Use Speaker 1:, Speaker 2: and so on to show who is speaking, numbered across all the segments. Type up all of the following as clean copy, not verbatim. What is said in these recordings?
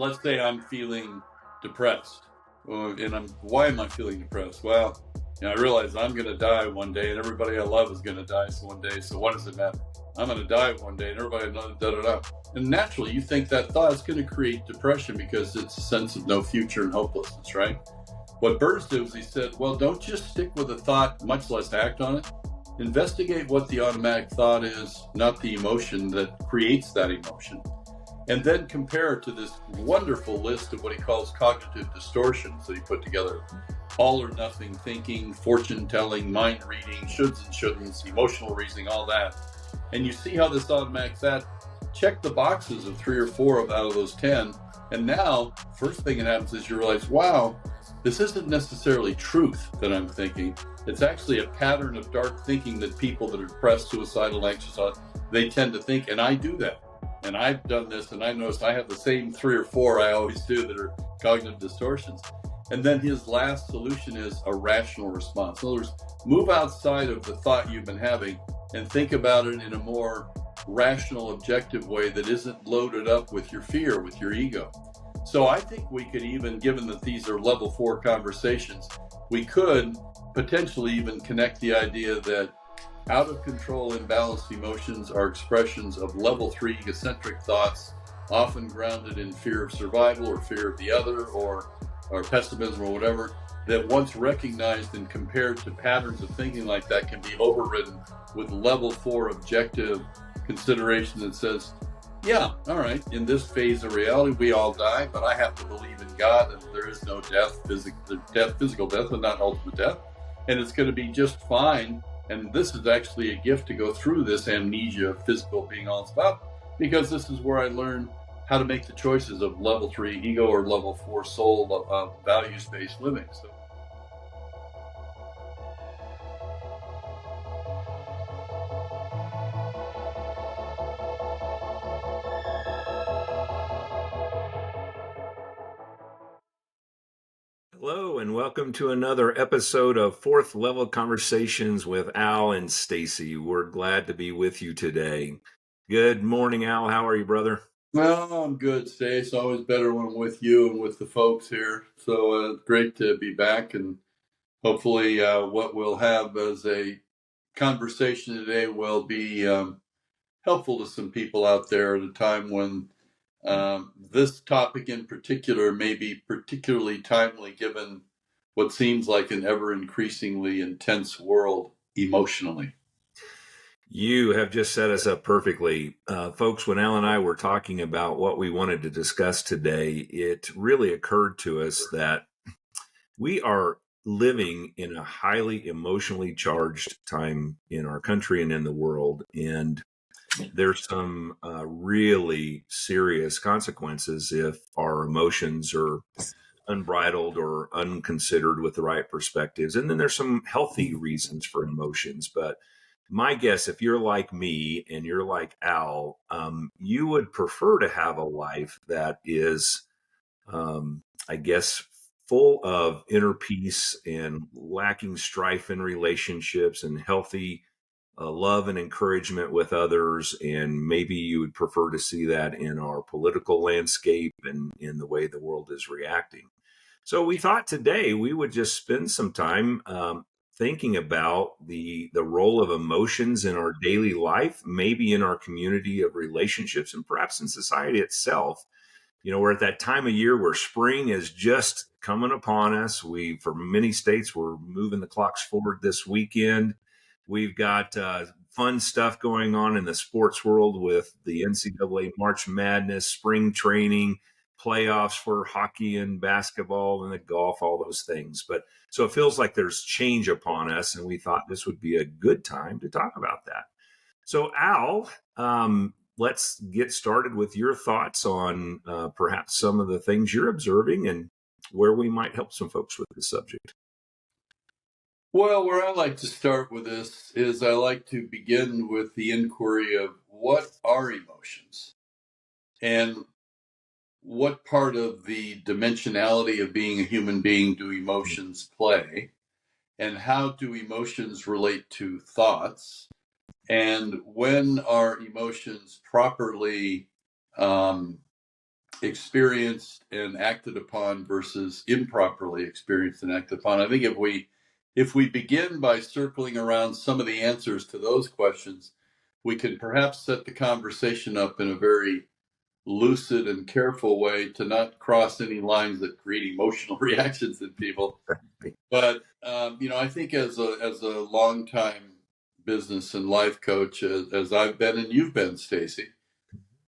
Speaker 1: let's say I'm feeling depressed, why am I feeling depressed? Well, I realize I'm going to die one day, and everybody I love is going to die one day. So what does it matter? I'm going to die one day, and everybody I love, da da da. And naturally, you think that thought is going to create depression because it's a sense of no future and hopelessness, right? What Burns did was he said, well, don't just stick with a thought, much less act on it. Investigate what the automatic thought is, not the emotion that creates that emotion. And then compare it to this wonderful list of what he calls cognitive distortions that he put together. All or nothing thinking, fortune telling, mind reading, shoulds and shouldn'ts, emotional reasoning, all that. And you see how this automatic thought check the boxes of 3 or 4 out of those 10. And now, first thing that happens is you realize, wow, this isn't necessarily truth that I'm thinking. It's actually a pattern of dark thinking that people that are depressed, suicidal, anxious, they tend to think, and I do that. And I've done this, and I noticed I have the same 3 or 4 I always do that are cognitive distortions. And then his last solution is a rational response. In other words, move outside of the thought you've been having and think about it in a more rational, objective way that isn't loaded up with your fear, with your ego. So I think we could even, given that these are level 4 conversations, we could potentially even connect the idea that out of control, imbalanced emotions are expressions of level 3 egocentric thoughts, often grounded in fear of survival or fear of the other or pessimism or whatever, that once recognized and compared to patterns of thinking like that can be overridden with level 4 objective consideration that says, yeah, all right, in this phase of reality, we all die, but I have to believe in God and there is no death, physical death, but not ultimate death. And it's going to be just fine. And this is actually a gift to go through this amnesia of physical being all it's about, because this is where I learned how to make the choices of level 3 ego or level 4 soul values-based living. So.
Speaker 2: Hello, and welcome to another episode of Fourth Level Conversations with Al and Stacy. We're glad to be with you today. Good morning, Al. How are you, brother?
Speaker 1: Well, I'm good, Stace. Always better when I'm with you and with the folks here. So great to be back, and hopefully what we'll have as a conversation today will be helpful to some people out there at a time when this topic in particular may be particularly timely given what seems like an ever increasingly intense world emotionally.
Speaker 2: You have just set us up perfectly. Folks, when Al and I were talking about what we wanted to discuss today, it really occurred to us that we are living in a highly emotionally charged time in our country and in the world. And there's some really serious consequences if our emotions are unbridled or unconsidered with the right perspectives. And then there's some healthy reasons for emotions. But my guess, if you're like me and you're like Al, you would prefer to have a life that is, I guess, full of inner peace and lacking strife in relationships and healthy love and encouragement with others. And maybe you would prefer to see that in our political landscape and in the way the world is reacting. So we thought today we would just spend some time thinking about the role of emotions in our daily life, maybe in our community of relationships, and perhaps in society itself. You know, we're at that time of year where spring is just coming upon us. For many states, we're moving the clocks forward this weekend. We've got fun stuff going on in the sports world with the NCAA March Madness, spring training, playoffs for hockey and basketball and the golf, all those things. But so it feels like there's change upon us, and we thought this would be a good time to talk about that. So Al, let's get started with your thoughts on perhaps some of the things you're observing and where we might help some folks with this subject.
Speaker 1: Well, where I like to start with this is I like to begin with the inquiry of what are emotions and what part of the dimensionality of being a human being do emotions play, and how do emotions relate to thoughts, and when are emotions properly experienced and acted upon versus improperly experienced and acted upon. I think if we begin by circling around some of the answers to those questions, we can perhaps set the conversation up in a very lucid and careful way to not cross any lines that create emotional reactions in people. But I think as a longtime business and life coach, as I've been and you've been, Stacy,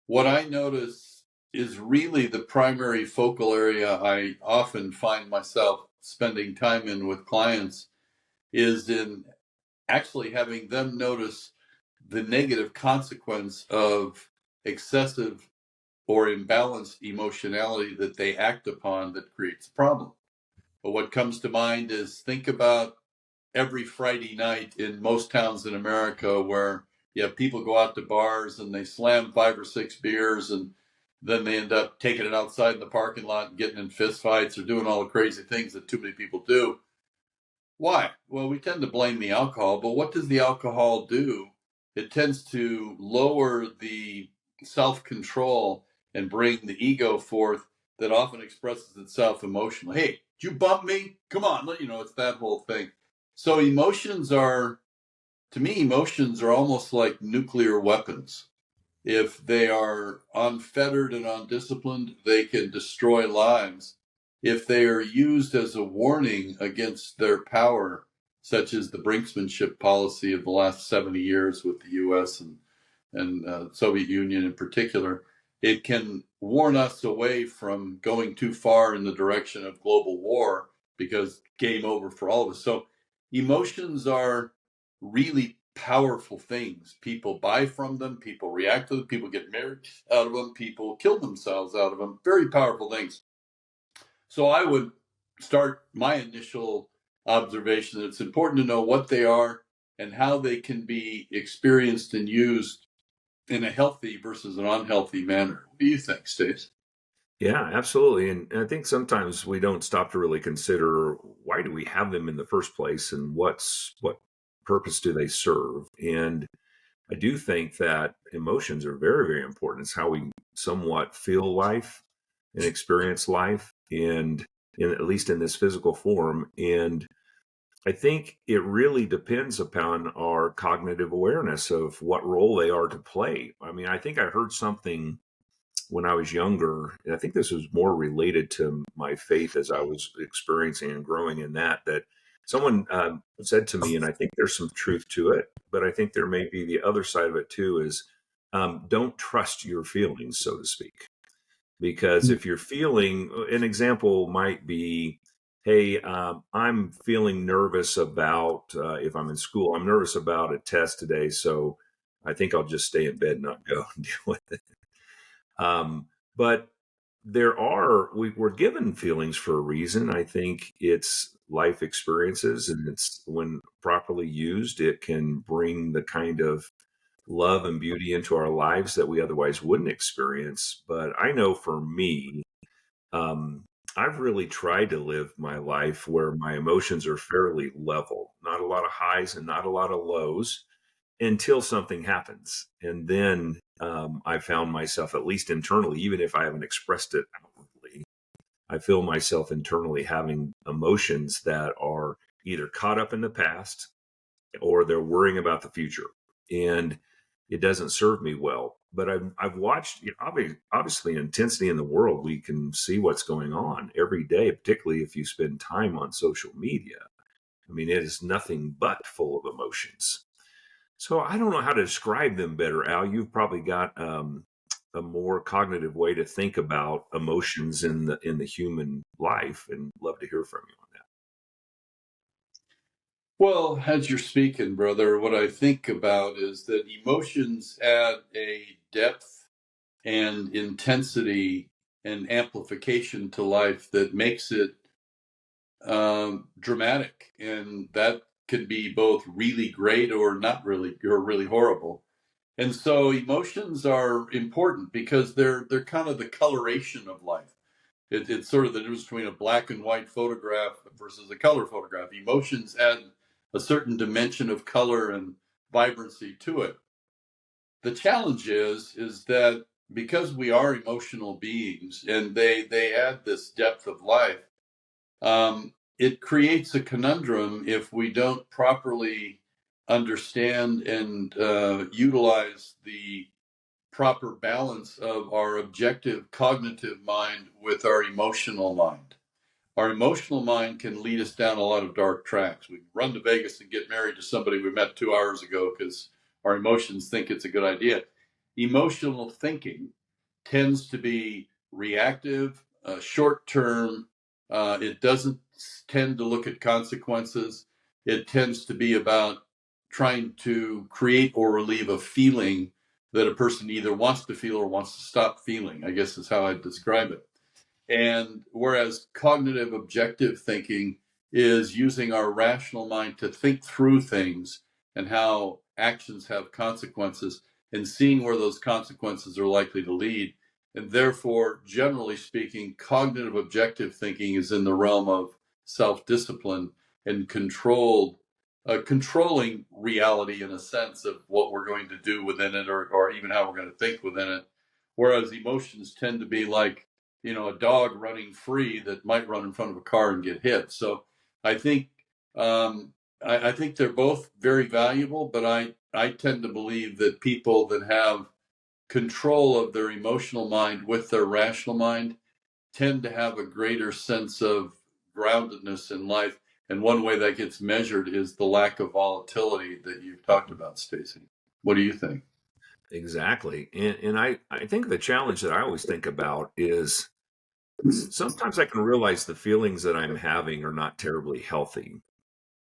Speaker 1: what I notice is really the primary focal area I often find myself spending time in with clients is in actually having them notice the negative consequence of excessive or imbalanced emotionality that they act upon that creates a problem. But what comes to mind is think about every Friday night in most towns in America where you have people go out to bars and they slam 5 or 6 beers and then they end up taking it outside in the parking lot and getting in fist fights or doing all the crazy things that too many people do. Why? Well, we tend to blame the alcohol, but what does the alcohol do? It tends to lower the self-control and bring the ego forth that often expresses itself emotionally. Hey, did you bump me? Come on, it's that whole thing. So to me, emotions are almost like nuclear weapons. If they are unfettered and undisciplined, they can destroy lives. If they are used as a warning against their power, such as the brinksmanship policy of the last 70 years with the U.S. and Soviet Union in particular, it can warn us away from going too far in the direction of global war because game over for all of us. So emotions are really powerful things. People buy from them, people react to them, people get married out of them, people kill themselves out of them. Very powerful things. So I would start my initial observation that it's important to know what they are and how they can be experienced and used in a healthy versus an unhealthy manner. What do you think, Stace?
Speaker 2: Yeah, absolutely. And I think sometimes we don't stop to really consider why do we have them in the first place and what purpose do they serve? And I do think that emotions are very, very important. It's how we somewhat feel life and experience life, and at least in this physical form. And I think it really depends upon our cognitive awareness of what role they are to play. I mean, I think I heard something when I was younger, and I think this was more related to my faith as I was experiencing and growing in that someone said to me, and I think there's some truth to it, but I think there may be the other side of it too, is don't trust your feelings, so to speak. Because if you're feeling, an example might be, hey, I'm feeling nervous about, if I'm in school, I'm nervous about a test today, so I think I'll just stay in bed and not go and deal with it. But we're given feelings for a reason. I think it's life experiences, and it's when properly used, it can bring the kind of love and beauty into our lives that we otherwise wouldn't experience. But I know for me, um, I've really tried to live my life where my emotions are fairly level, not a lot of highs and not a lot of lows until something happens. And then I found myself, at least internally, even if I haven't expressed it outwardly, I feel myself internally having emotions that are either caught up in the past or they're worrying about the future. And it doesn't serve me well. But I've watched, obviously, intensity in the world. We can see what's going on every day, particularly if you spend time on social media. I mean, it is nothing but full of emotions. So I don't know how to describe them better, Al. You've probably got a more cognitive way to think about emotions in the human life, and love to hear from you on that.
Speaker 1: Well, as you're speaking, brother, what I think about is that emotions add a depth and intensity and amplification to life that makes it dramatic. And that can be both really great or not really, or really horrible. And so emotions are important because they're kind of the coloration of life. It's sort of the difference between a black and white photograph versus a color photograph. Emotions add a certain dimension of color and vibrancy to it. The challenge is that because we are emotional beings, and they add this depth of life. It creates a conundrum if we don't properly understand and utilize the proper balance of our objective cognitive mind with our emotional mind. Our emotional mind can lead us down a lot of dark tracks. We run to Vegas and get married to somebody we met 2 hours ago because our emotions think it's a good idea. Emotional thinking tends to be reactive, short term. It doesn't tend to look at consequences. It tends to be about trying to create or relieve a feeling that a person either wants to feel or wants to stop feeling, I guess is how I describe it. And whereas cognitive objective thinking is using our rational mind to think through things and how actions have consequences and seeing where those consequences are likely to lead. And therefore, generally speaking, cognitive objective thinking is in the realm of self discipline and controlling reality in a sense of what we're going to do within it, or even how we're going to think within it. Whereas emotions tend to be like, a dog running free that might run in front of a car and get hit. So I think I think they're both very valuable, but I tend to believe that people that have control of their emotional mind with their rational mind tend to have a greater sense of groundedness in life. And one way that gets measured is the lack of volatility that you've talked about, Stacy. What do you think?
Speaker 2: Exactly. And I think the challenge that I always think about is sometimes I can realize the feelings that I'm having are not terribly healthy.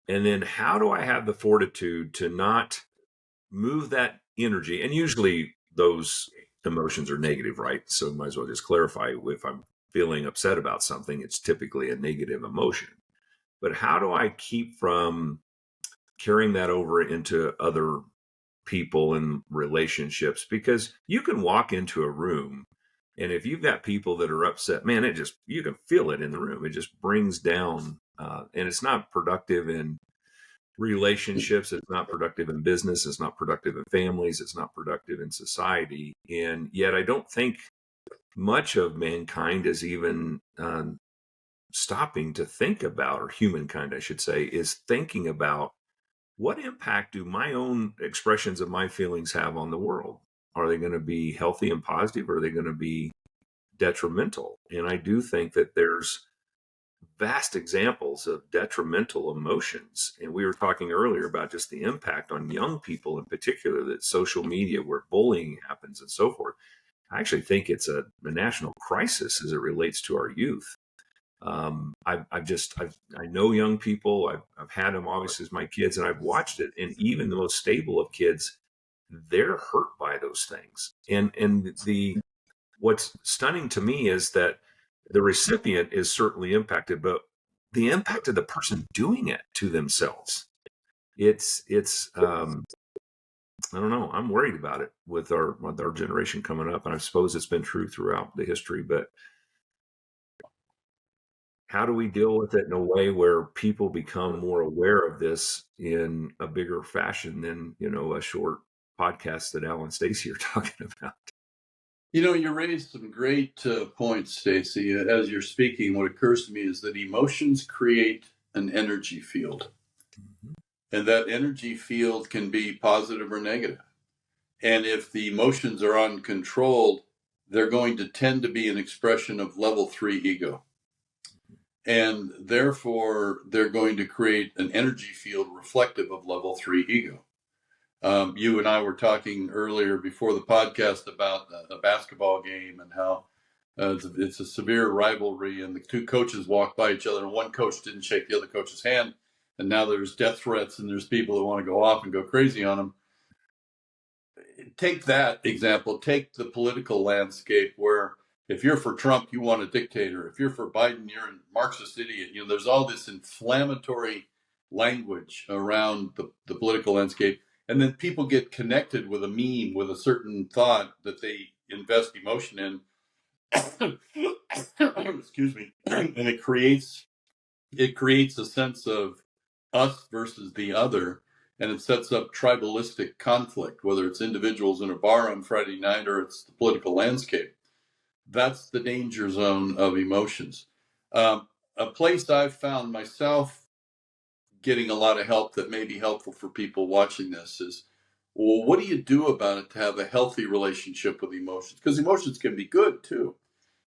Speaker 2: And then how do I have the fortitude to not move that energy? And usually those emotions are negative, right? So might as well just clarify, if I'm feeling upset about something, it's typically a negative emotion. But how do I keep from carrying that over into other people and relationships? Because you can walk into a room, and if you've got people that are upset, man, you can feel it in the room. It just brings down, and it's not productive in relationships. It's not productive in business. It's not productive in families. It's not productive in society. And yet, I don't think much of mankind is even stopping to think about, or humankind, I should say, is thinking about what impact do my own expressions of my feelings have on the world? Are they going to be healthy and positive, or are they going to be detrimental? And I do think that there's vast examples of detrimental emotions. And we were talking earlier about just the impact on young people in particular, that social media, where bullying happens and so forth. I actually think it's a national crisis as it relates to our youth. I know young people. I've had them obviously as my kids, and I've watched it. And even the most stable of kids, they're hurt by those things. And what's stunning to me is that the recipient is certainly impacted, but the impact of the person doing it to themselves, it's I don't know. I'm worried about it with our generation coming up, and I suppose it's been true throughout the history. But how do we deal with it in a way where people become more aware of this in a bigger fashion than, a short podcast that Alan and Stacy are talking about?
Speaker 1: You raised some great points, Stacy. As you're speaking, what occurs to me is that emotions create an energy field,
Speaker 2: Mhm.
Speaker 1: and that energy field can be positive or negative. And if the emotions are uncontrolled, they're going to tend to be an expression of level 3 ego. And therefore, they're going to create an energy field reflective of level 3 ego. You and I were talking earlier before the podcast about a basketball game and how it's a severe rivalry, and the two coaches walked by each other, and one coach didn't shake the other coach's hand, and now there's death threats, and there's people that want to go off and go crazy on them. Take that example. Take the political landscape, where if you're for Trump, you want a dictator. If you're for Biden, you're a Marxist idiot. There's all this inflammatory language around the political landscape. And then people get connected with a meme, with a certain thought that they invest emotion in. Excuse me. And it creates a sense of us versus the other. and it sets up tribalistic conflict, whether it's individuals in a bar on Friday night or it's the political landscape. That's the danger zone of emotions. A place I've found myself getting a lot of help that may be helpful for people watching this is, well, what do you do about it to have a healthy relationship with emotions? Because emotions can be good too.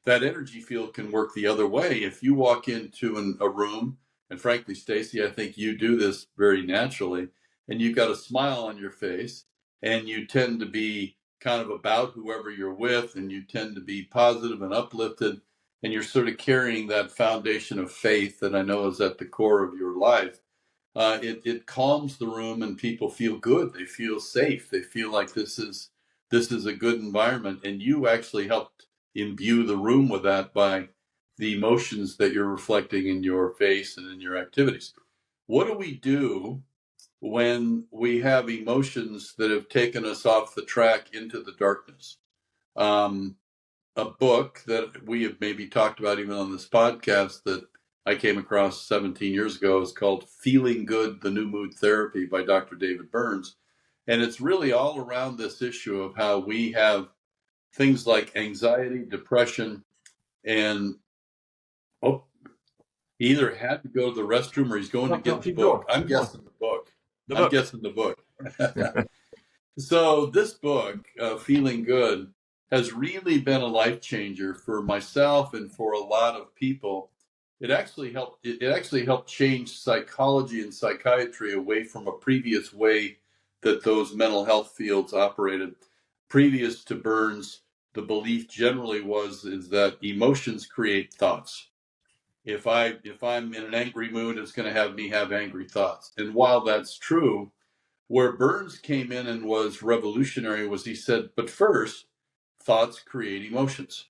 Speaker 1: That energy field can work the other way. If you walk into a room, and frankly, Stacy, I think you do this very naturally, and you've got a smile on your face, and you tend to be kind of about whoever you're with, and you tend to be positive and uplifted, and you're sort of carrying that foundation of faith that I know is at the core of your life. It calms the room, and people feel good. They feel safe. They feel like this is a good environment, and you actually helped imbue the room with that by the emotions that you're reflecting in your face and in your activities. What do we do when we have emotions that have taken us off the track into the darkness? A book that we have maybe talked about even on this podcast that I came across 17 years ago is called Feeling Good, The New Mood Therapy by Dr. David Burns. And it's really all around this issue of how we have things like anxiety, depression, and oh, he either had to go to the restroom or he's going to get the book. I'm guessing the book. I'm guessing the book. So this book, Feeling Good, has really been a life changer for myself and for a lot of people. It actually helped. It actually helped change psychology and psychiatry away from a previous way that those mental health fields operated. Previous to Burns, the belief generally is that emotions create thoughts. If I'm in an angry mood, it's going to have me have angry thoughts. And while that's true, where Burns came in and was revolutionary was he said, but first, thoughts create emotions.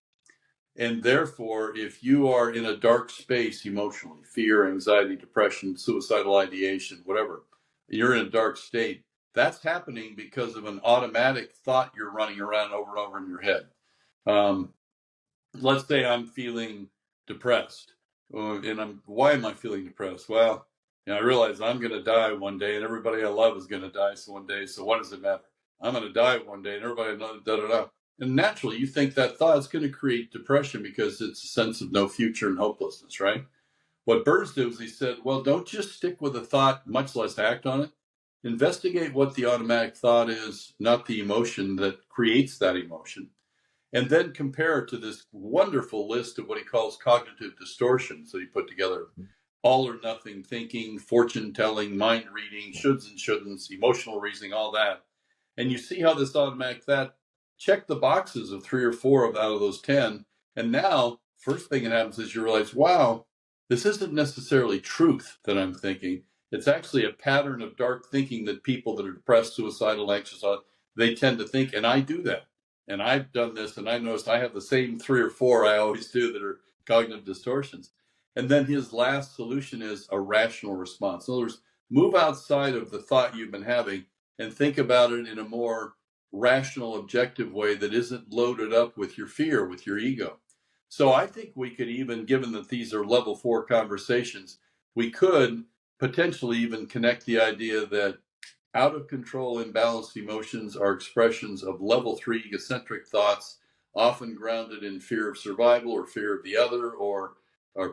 Speaker 1: And therefore, if you are in a dark space emotionally, fear, anxiety, depression, suicidal ideation, whatever, you're in a dark state, that's happening because of an automatic thought you're running around over and over in your head. Let's say I'm feeling depressed. Why am I feeling depressed? Well, I realize I'm going to die one day, and everybody I love is going to die one day. So what does it matter? I'm going to die one day, and everybody knows, da da da. And naturally, you think that thought is going to create depression because it's a sense of no future and hopelessness, right? What Burns did was he said, well, don't just stick with a thought, much less act on it. Investigate what the automatic thought is, not the emotion that creates that emotion, and then compare it to this wonderful list of what he calls cognitive distortions that he put together. All or nothing thinking, fortune telling, mind reading, shoulds and shouldn'ts, emotional reasoning, all that. And you see how this automatic that check the boxes of 3 or 4 out of those 10. And now, first thing that happens is you realize, wow, this isn't necessarily truth that I'm thinking. It's actually a pattern of dark thinking that people that are depressed, suicidal, anxious, they tend to think, and I do that. And I've done this, and I noticed I have the same 3 or 4 I always do that are cognitive distortions. And then his last solution is a rational response. In other words, move outside of the thought you've been having and think about it in a more rational, objective way that isn't loaded up with your fear, with your ego. So I think we could even, given that these are level 4 conversations, we could potentially even connect the idea that out of control, imbalanced emotions are expressions of level 3 egocentric thoughts, often grounded in fear of survival or fear of the other or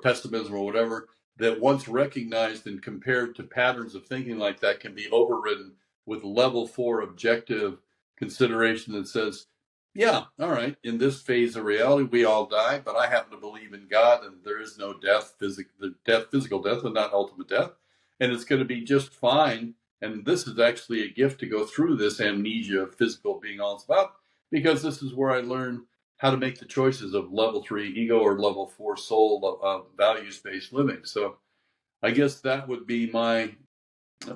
Speaker 1: pessimism or whatever, that once recognized and compared to patterns of thinking like that can be overridden with level 4 objective consideration that says, yeah, all right, in this phase of reality, we all die, but I happen to believe in God and there is no death, physical death, and not ultimate death. And it's going to be just fine. And this is actually a gift to go through this amnesia of physical being all it's about, because this is where I learned how to make the choices of level 3 ego or level 4 soul of values-based living. So I guess that would be my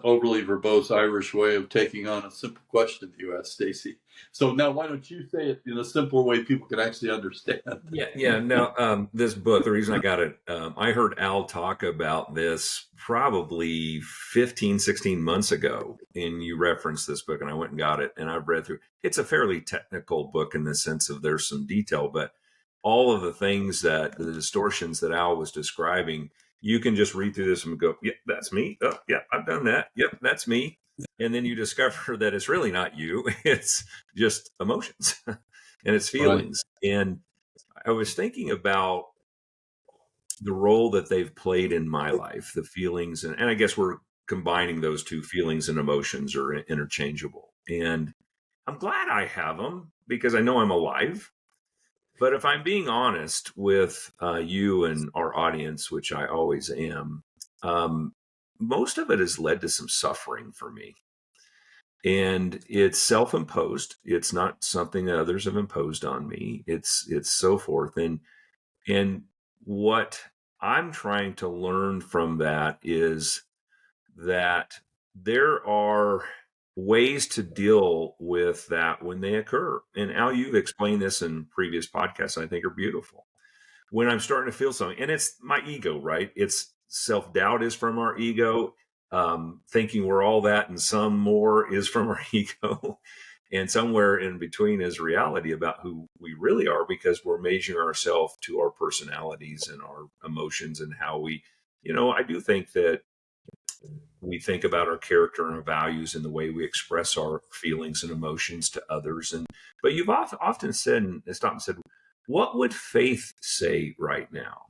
Speaker 1: overly verbose Irish way of taking on a simple question that you asked, Stacy. So now why don't you say it in a simpler way people can actually understand?
Speaker 2: Yeah. Now, this book, the reason I got it, I heard Al talk about this probably 15, 16 months ago, and you referenced this book, and I went and got it, and I've read through. It's a fairly technical book in the sense of there's some detail, but all of the things the distortions that Al was describing, you can just read through this and go, yep, that's me. Oh, yeah, I've done that. Yep, that's me. And then you discover that it's really not you, it's just emotions and it's
Speaker 1: Right.
Speaker 2: feelings. And I was thinking about the role that they've played in my life, the feelings, and I guess we're combining those two. Feelings and emotions are interchangeable. And I'm glad I have them because I know I'm alive. But if I'm being honest with you and our audience, which I always am, um, most of it has led to some suffering for me. And it's self-imposed. It's not something that others have imposed on me. It's so forth. And what I'm trying to learn from that is that there are ways to deal with that when they occur. And Al, you've explained this in previous podcasts, I think are beautiful. When I'm starting to feel something, and it's my ego, right? It's self-doubt is from our ego. Thinking we're all that and some more is from our ego. And somewhere in between is reality about who we really are because we're measuring ourselves to our personalities and our emotions and how we, I do think that we think about our character and our values and the way we express our feelings and emotions to others. But you've often said and stopped and said, what would faith say right now?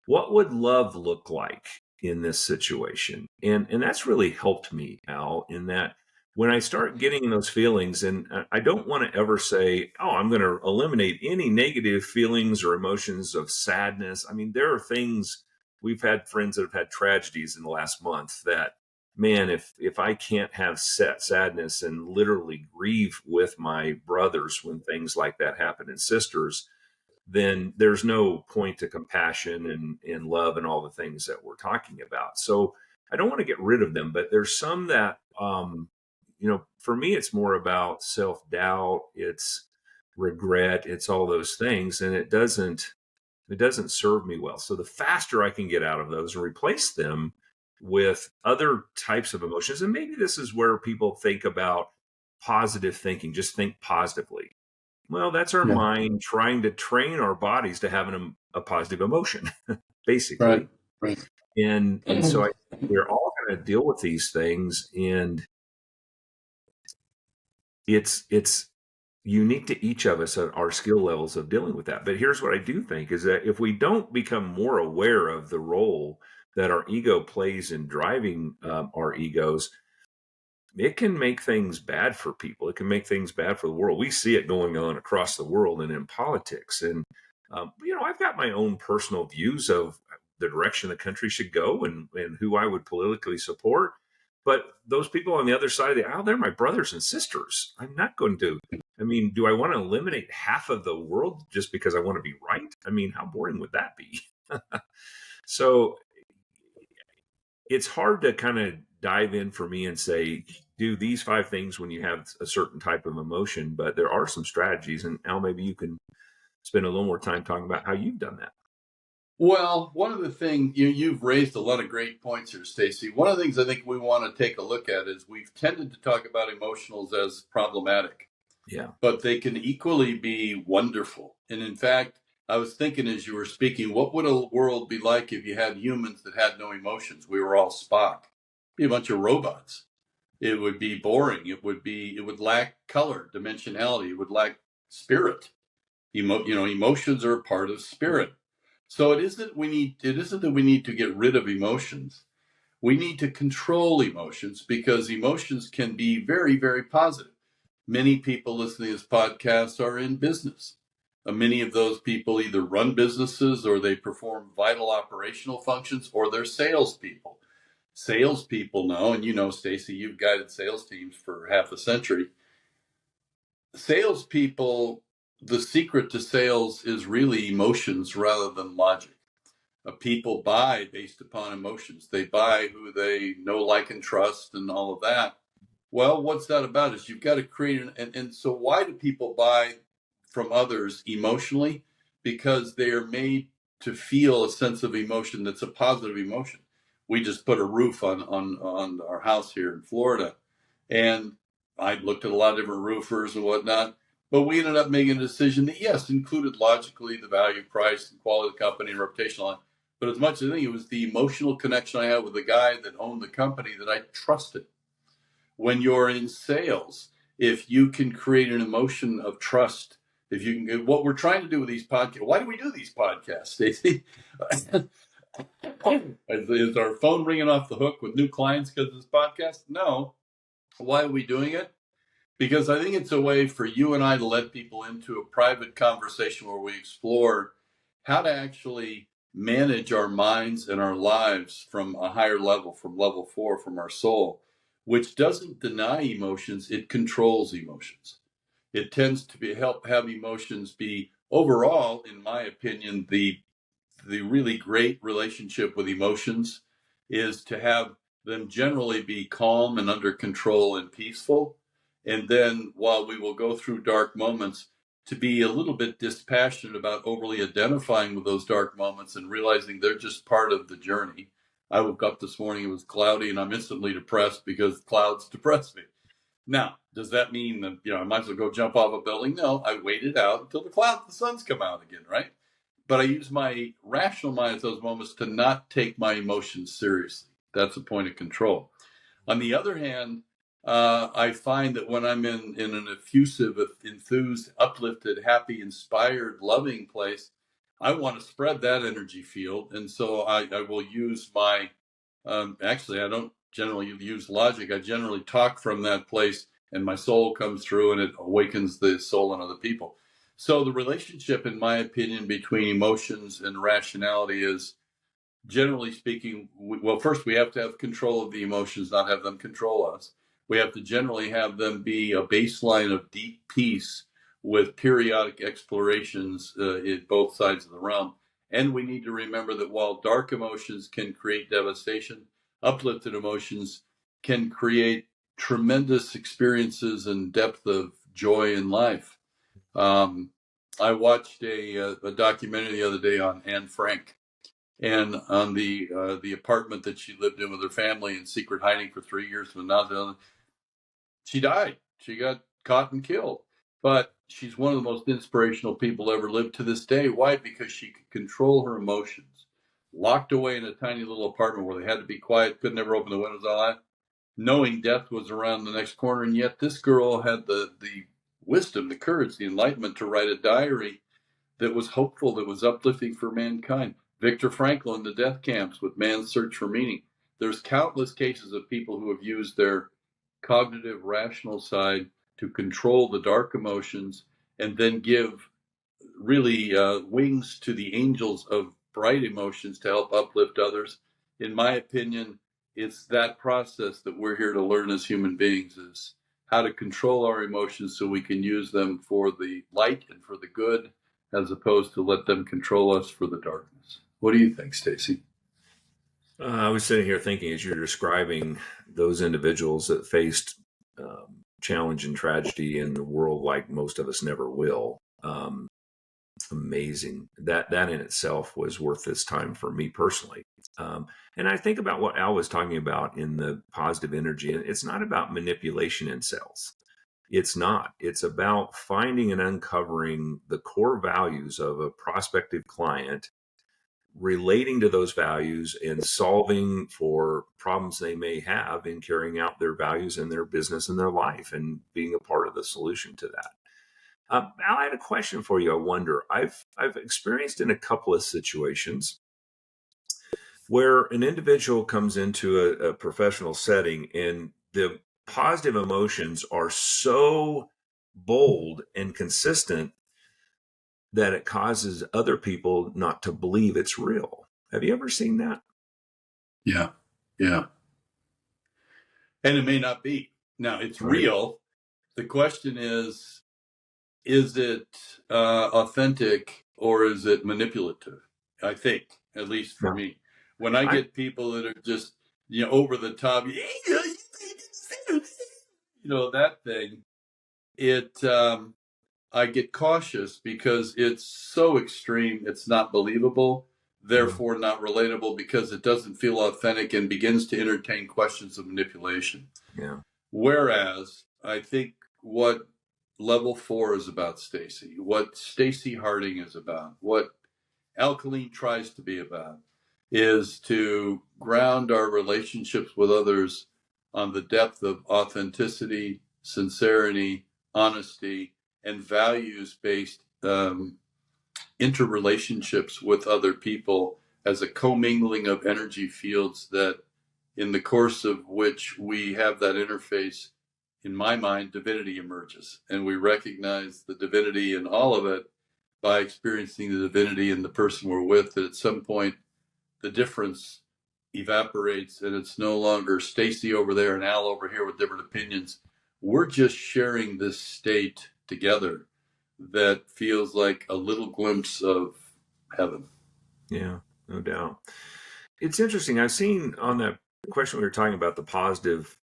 Speaker 2: What would love look like in this situation? And that's really helped me, Al, in that when I start getting those feelings, and I don't want to ever say, oh, I'm going to eliminate any negative feelings or emotions of sadness. I mean, there are things, we've had friends that have had tragedies in the last month that, man, if I can't have sadness and literally grieve with my brothers when things like that happen and sisters, then there's no point to compassion and love and all the things that we're talking about. So I don't want to get rid of them, but there's some that, for me, it's more about self-doubt, it's regret, it's all those things. And it doesn't serve me well. So the faster I can get out of those and replace them with other types of emotions, and maybe this is where people think about positive thinking, just think positively. Well, that's our
Speaker 1: Yeah.
Speaker 2: mind trying to train our bodies to have a positive emotion,
Speaker 1: Right.
Speaker 2: basically.
Speaker 1: Right.
Speaker 2: And so we're all going to deal with these things, and it's unique to each of us at our skill levels of dealing with that. But here's what I do think is that if we don't become more aware of the role that our ego plays in driving our egos, it can make things bad for people. It can make things bad for the world. We see it going on across the world and in politics. And, I've got my own personal views of the direction the country should go and who I would politically support. But those people on the other side of the aisle, they're my brothers and sisters. I'm not going to, do I want to eliminate half of the world just because I want to be right? I mean, how boring would that be? So it's hard to kind of dive in for me and say, do these 5 things when you have a certain type of emotion, but there are some strategies. And Al, maybe you can spend a little more time talking about how you've done that.
Speaker 1: Well, one of the things you've raised a lot of great points here, Stacy. One of the things I think we want to take a look at is we've tended to talk about emotionals as problematic,
Speaker 2: Yeah.
Speaker 1: but they can equally be wonderful. And in fact, I was thinking as you were speaking, what would a world be like if you had humans that had no emotions? We were all Spock, be a bunch of robots. It would be boring. It would lack color, dimensionality. It would lack spirit. Emotions are a part of spirit. So it isn't that we need to get rid of emotions. We need to control emotions because emotions can be very, very positive. Many people listening to this podcast are in business. Many of those people either run businesses or they perform vital operational functions or they're salespeople. Salespeople know, and Stacy, you've guided sales teams for half a century. Salespeople, the secret to sales is really emotions rather than logic. People buy based upon emotions. They buy who they know, like, and trust, and all of that. Well, what's that about? Is you've got to create and so why do people buy from others emotionally? Because they are made to feel a sense of emotion that's a positive emotion. We just put a roof on our house here in Florida, and I looked at a lot of different roofers and whatnot, but we ended up making a decision that, yes, included logically the value, price, and quality of the company and reputational. But as much as anything, it was the emotional connection I had with the guy that owned the company that I trusted. When you're in sales, if you can create an emotion of trust, if you can, what we're trying to do with these podcasts, why do we do these podcasts, Stacey? Is our phone ringing off the hook with new clients because of this podcast? No. Why are we doing it? Because I think it's a way for you and I to let people into a private conversation where we explore how to actually manage our minds and our lives from a higher level, from level 4, from our soul, which doesn't deny emotions, it controls emotions. It tends to have emotions be overall, in my opinion, the really great relationship with emotions is to have them generally be calm and under control and peaceful. And then while we will go through dark moments, to be a little bit dispassionate about overly identifying with those dark moments and realizing they're just part of the journey. I woke up this morning, it was cloudy, and I'm instantly depressed because clouds depress me. Now, does that mean that, I might as well go jump off a building? No, I waited out until the sun's come out again, right? But I use my rational mind at those moments to not take my emotions seriously. That's a point of control. On the other hand, I find that when I'm in an effusive, enthused, uplifted, happy, inspired, loving place, I want to spread that energy field. And so I will use actually, I don't generally use logic. I generally talk from that place, and my soul comes through and it awakens the soul in other people. So the relationship, in my opinion, between emotions and rationality is, generally speaking, well, first we have to have control of the emotions, not have them control us. We have to generally have them be a baseline of deep peace with periodic explorations in both sides of the realm. And we need to remember that while dark emotions can create devastation, uplifted emotions can create tremendous experiences and depth of joy in life. I watched a documentary the other day on Anne Frank, and on the apartment that she lived in with her family in secret hiding for 3 years from now. She died. She got caught and killed. But she's one of the most inspirational people ever lived to this day. Why? Because she could control her emotions. Locked away in a tiny little apartment where they had to be quiet, could never open the windows, all that, knowing death was around the next corner. And yet this girl had the wisdom, the courage, the enlightenment to write a diary that was hopeful, that was uplifting for mankind. Viktor Frankl in the death camps with Man's Search for Meaning. There's countless cases of people who have used their cognitive, rational side to control the dark emotions and then give really wings to the angels of bright emotions to help uplift others. In my opinion, it's that process that we're here to learn as human beings, is how to control our emotions so we can use them for the light and for the good, as opposed to let them control us for the darkness. What do you think, Stacey?
Speaker 2: I was sitting here thinking, as you're describing those individuals that faced challenge and tragedy in the world like most of us never will. Amazing. That in itself was worth this time for me personally. And I think about what Al was talking about in the positive energy. And it's not about manipulation in sales. It's not. It's about finding and uncovering the core values of a prospective client, relating to those values and solving for problems they may have in carrying out their values in their business and their life, and being a part of the solution to that. Al, I had a question for you. I wonder, I've experienced in a couple of situations where an individual comes into a professional setting and the positive emotions are so bold and consistent that it causes other people not to believe it's real. Have you ever seen that?
Speaker 1: Yeah, yeah. And it may not be. Now, it's
Speaker 2: Right.
Speaker 1: real. The question is it authentic or is it manipulative? I think, at least for
Speaker 2: No.
Speaker 1: me. When I
Speaker 2: I
Speaker 1: get people that are just, over the top, that thing, I get cautious because it's so extreme, it's not believable, therefore not relatable, because it doesn't feel authentic and begins to entertain questions of manipulation.
Speaker 2: yeah.
Speaker 1: Whereas I think what level 4 is about, Stacey, what Stacey Harding is about, what Alkaline tries to be about, is to ground our relationships with others on the depth of authenticity, sincerity, honesty, and values-based interrelationships with other people as a commingling of energy fields that, in the course of which we have that interface, in my mind, divinity emerges. And we recognize the divinity in all of it by experiencing the divinity in the person we're with. That at some point, the difference evaporates and it's no longer Stacy over there and Al over here with different opinions. We're just sharing this state together that feels like a little glimpse of heaven.
Speaker 2: Yeah, no doubt. It's interesting. I've seen on that question we were talking about the positive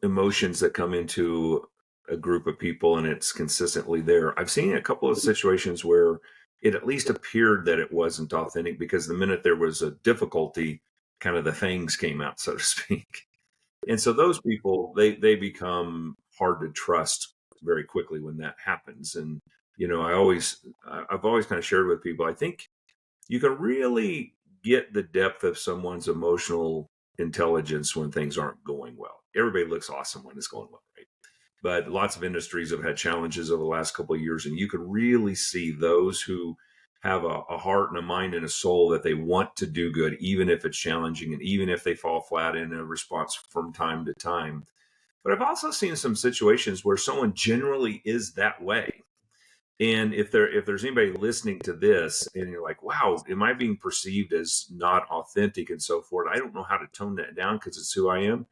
Speaker 2: emotions that come into a group of people and it's consistently there. I've seen a couple of situations where it at least appeared that it wasn't authentic because the minute there was a difficulty, kind of the fangs came out, so to speak. And so those people, they become hard to trust very quickly when that happens. And, I've always kind of shared with people, I think you can really get the depth of someone's emotional intelligence when things aren't going well. Everybody looks awesome when it's going well, right? But lots of industries have had challenges over the last couple of years, and you can really see those who have a heart and a mind and a soul that they want to do good, even if it's challenging and even if they fall flat in a response from time to time. But I've also seen some situations where someone generally is that way. And if there's anybody listening to this and you're like, wow, am I being perceived as not authentic and so forth? I don't know how to tone that down because it's who I am.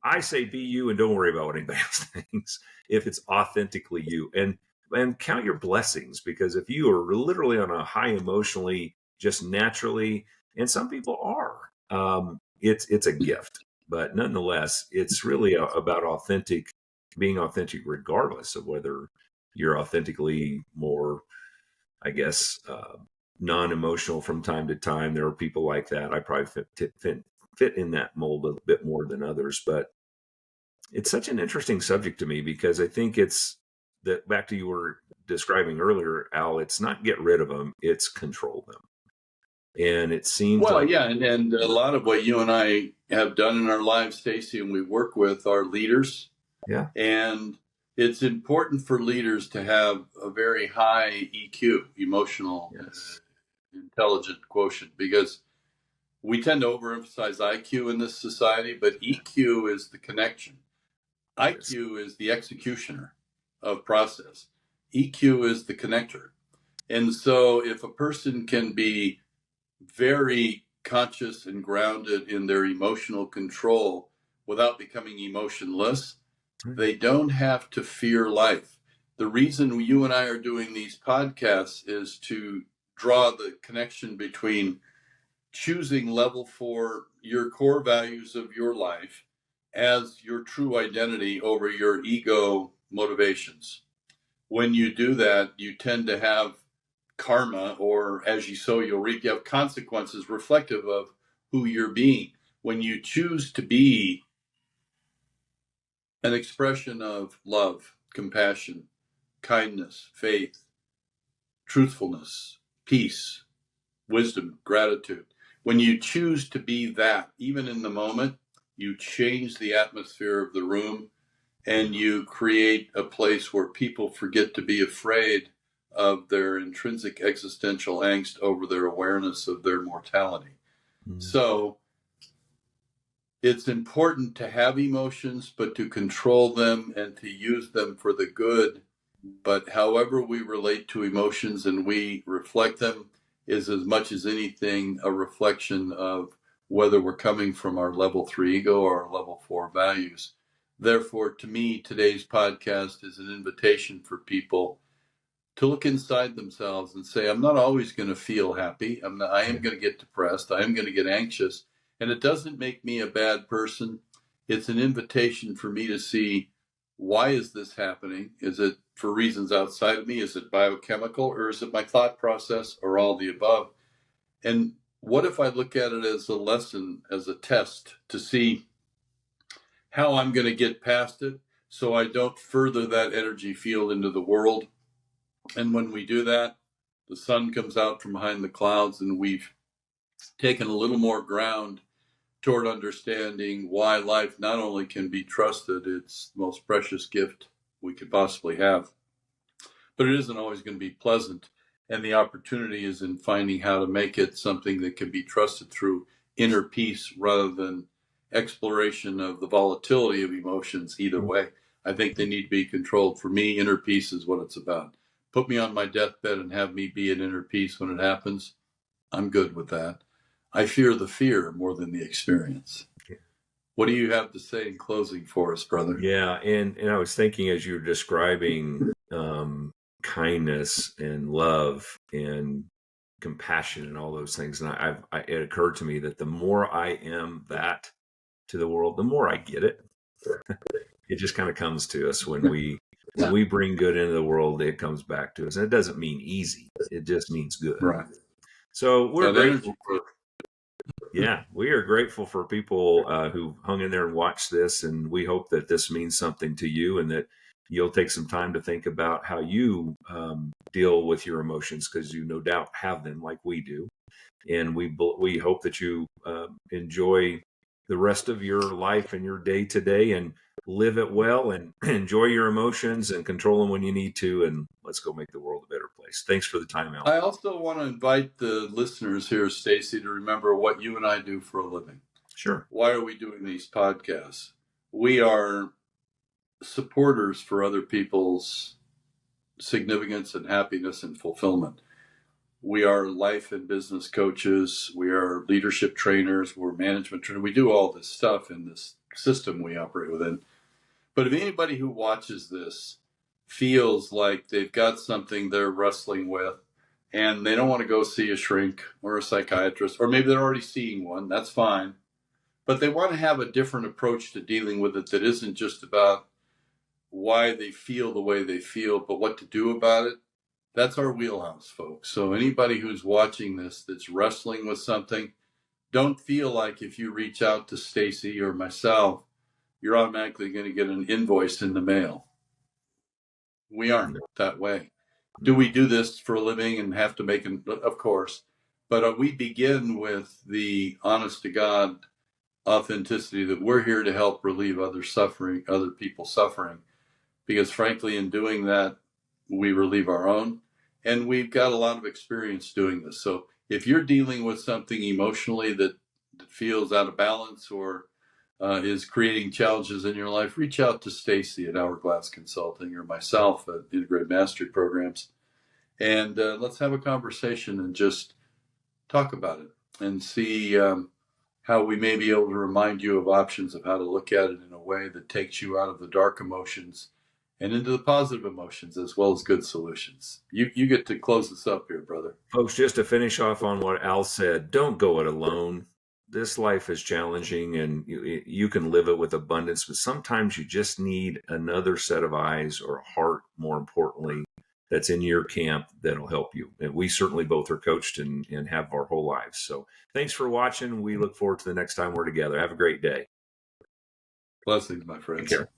Speaker 2: I say be you and don't worry about what anybody else thinks if it's authentically you. And count your blessings, because if you are literally on a high emotionally, just naturally, and some people are, it's a gift. But nonetheless, it's really about being authentic regardless of whether you're authentically more, I guess, non-emotional from time to time. There are people like that. I probably fit in that mold a bit more than others. But it's such an interesting subject to me because I think it's that back to you were describing earlier, Al, it's not get rid of them, it's control them. And it seems like,
Speaker 1: yeah, and a lot of what you and I have done in our lives, Stacy, and we work with our leaders.
Speaker 2: yeah,
Speaker 1: And it's important for leaders to have a very high EQ, emotional
Speaker 2: yes,
Speaker 1: intelligent quotient, because we tend to overemphasize IQ in this society, but EQ is the connection. IQ is the executioner of process. EQ is the connector. And so if a person can be very conscious and grounded in their emotional control without becoming emotionless, they don't have to fear life. The reason you and I are doing these podcasts is to draw the connection between choosing level 4, your core values of your life, as your true identity over your ego motivations. When you do that, you tend to have karma, or as you sow, you'll reap. You have consequences reflective of who you're being. When you choose to be an expression of love, compassion, kindness, faith, truthfulness, peace, wisdom, gratitude. When you choose to be that, even in the moment, you change the atmosphere of the room and you create a place where people forget to be afraid of their intrinsic existential angst over their awareness of their mortality. Mm-hmm. So it's important to have emotions, but to control them and to use them for the good. But however we relate to emotions and we reflect them is, as much as anything, a reflection of whether we're coming from our level 3 ego or our level 4 values. Therefore, to me, today's podcast is an invitation for people to look inside themselves and say, I'm not always going to feel happy. I am going to get depressed. I am going to get anxious. And it doesn't make me a bad person. It's an invitation for me to see, why is this happening? Is it for reasons outside of me? Is it biochemical, or is it my thought process, or all the above? And what if I look at it as a lesson, as a test to see how I'm going to get past it so I don't further that energy field into the world? And when we do that, the sun comes out from behind the clouds and we've taken a little more ground toward understanding why life not only can be trusted, it's the most precious gift we could possibly have, but it isn't always going to be pleasant. And the opportunity is in finding how to make it something that can be trusted through inner peace rather than exploration of the volatility of emotions either way. I think they need to be controlled. For me, inner peace is what it's about. Put me on my deathbed and have me be in inner peace when it happens. I'm good with that. I fear the fear more than the experience. What do you have to say in closing for us, brother?
Speaker 2: Yeah, and I was thinking as you were describing kindness and love and compassion and all those things, and it occurred to me that the more I am that to the world, the more I get it. It just kind of comes to us when we bring good into the world. It comes back to us, and it doesn't mean easy. It just means good.
Speaker 1: Right.
Speaker 2: So we're grateful. Yeah, we are grateful for people who hung in there and watched this, and we hope that this means something to you and that you'll take some time to think about how you deal with your emotions, because you no doubt have them like we do. And we hope that you enjoy the rest of your life and your day today and live it well and enjoy your emotions and control them when you need to. And let's go make the world a better place. Thanks for the time, Al.
Speaker 1: I also want to invite the listeners here, Stacy, to remember what you and I do for a living.
Speaker 2: Sure.
Speaker 1: Why are we doing these podcasts? We are supporters for other people's significance and happiness and fulfillment. We are life and business coaches. We are leadership trainers. We're management trainers. We do all this stuff in this system we operate within. But if anybody who watches this feels like they've got something they're wrestling with and they don't want to go see a shrink or a psychiatrist, or maybe they're already seeing one, that's fine. But they want to have a different approach to dealing with it that isn't just about why they feel the way they feel, but what to do about it. That's our wheelhouse, folks. So anybody who's watching this that's wrestling with something, don't feel like if you reach out to Stacy or myself, you're automatically going to get an invoice in the mail. We aren't that way. Do we do this for a living and have to make it? Of course. But we begin with the honest to God authenticity that we're here to help relieve other people's suffering. Because frankly, in doing that, we relieve our own. And we've got a lot of experience doing this. So if you're dealing with something emotionally that feels out of balance or is creating challenges in your life, reach out to Stacy at Hourglass Consulting or myself at Integrated Mastery Programs. And let's have a conversation and just talk about it and see how we may be able to remind you of options of how to look at it in a way that takes you out of the dark emotions and into the positive emotions, as well as good solutions. You get to close this up here, brother.
Speaker 2: Folks, just to finish off on what Al said, don't go it alone. This life is challenging and you can live it with abundance, but sometimes you just need another set of eyes or heart, more importantly, that's in your camp that'll help you. And we certainly both are coached and have our whole lives. So thanks for watching. We look forward to the next time we're together. Have a great day.
Speaker 1: Blessings, my friends.
Speaker 2: Take care.